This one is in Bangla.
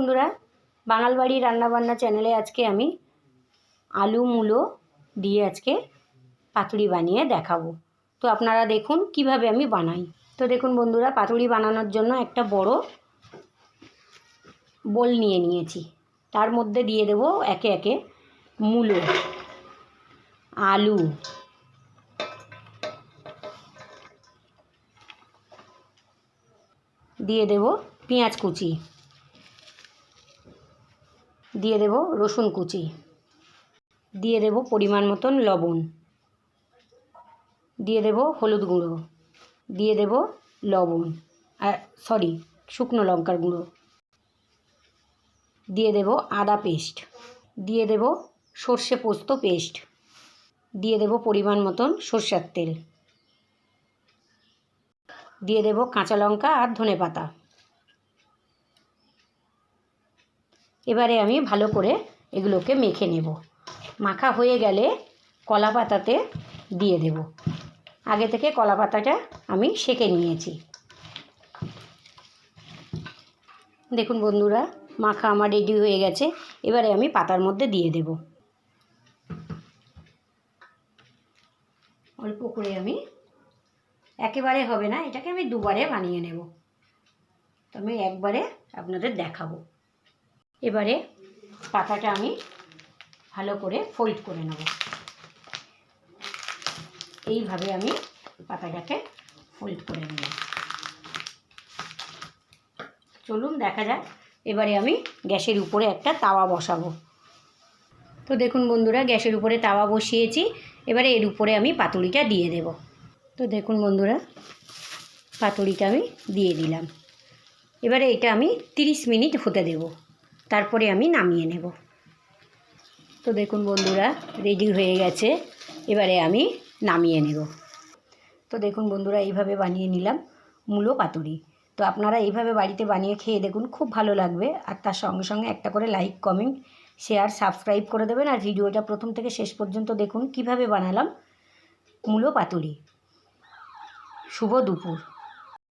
বন্ধুরা, বাঙাল বাড়ি রান্নাবান্না চ্যানেলে আজকে আমি আলু মূলো দিয়ে আজকে পাতুরি বানিয়ে দেখাবো। তো আপনারা দেখুন কিভাবে আমি বানাই। তো দেখুন বন্ধুরা, পাতুরি বানানোর জন্য একটা বড় বোল নিয়ে নিয়েছি। তার মধ্যে দিয়ে দেব একে একে মূলো, আলু, দিয়ে দেব পেঁয়াজ কুচি, দিয়ে দেব রসুন কুচি, দিয়ে দেব পরিমাণ মতন লবণ, দিয়ে দেব হলুদ গুঁড়ো, দিয়ে দেব লবণ শুকনো লঙ্কার গুঁড়ো, দিয়ে দেব আদা পেস্ট, দিয়ে দেব সর্ষে পোস্ত পেস্ট, দিয়ে দেব পরিমাণ মতন সরষের তেল, দিয়ে দেব কাঁচা লঙ্কা আর ধনেপাতা। এবারে আমি ভালো করে এগুলোকে মেখে নেব। মাখা হয়ে গেলে কলা পাতাতে দিয়ে দেব। আগে থেকে কলা পাতাটা আমি সেঁকে নিয়েছি। দেখুন বন্ধুরা, মাখা আমার রেডি হয়ে গেছে। এবারে আমি পাতার মধ্যে দিয়ে দেব। অল্প করে আমি, একেবারে হবে না, এটাকে আমি দুবারে বানিয়ে নেব। তো আমি একবারে আপনাদের দেখাবো। এবারে পাতাটা আমি ভালো করে ফোল্ড করে নেব। এইভাবে আমি পাতাটাকে ফোল্ড করে নেব। চলুন দেখা যাক। এবারে আমি গ্যাসের উপরে একটা তাওয়া বসাবো। তো দেখুন বন্ধুরা, গ্যাসের উপরে তাওয়া বসিয়েছি। এবারে এর উপরে আমি পাতুরিটা দিয়ে দেব। তো দেখুন বন্ধুরা, পাতুরিটা আমি দিয়ে দিলাম। এবারে এটা আমি 30 মিনিট হতে দেব, তারপরে আমি নামিয়ে নেব। তো দেখুন বন্ধুরা, রেডি হয়ে গেছে। এবারে আমি নামিয়ে নেব। তো দেখুন বন্ধুরা, এইভাবে বানিয়ে নিলাম মূলো পাতুরি। তো আপনারা এইভাবে বাড়িতে বানিয়ে খেয়ে দেখুন, খুব ভালো লাগবে। আর তার সঙ্গে সঙ্গে একটা করে লাইক, কমেন্ট, শেয়ার, সাবস্ক্রাইব করে দেবেন। আর ভিডিওটা প্রথম থেকে শেষ পর্যন্ত দেখুন কিভাবে বানালাম মূলো পাতুরি। শুভ দুপুর।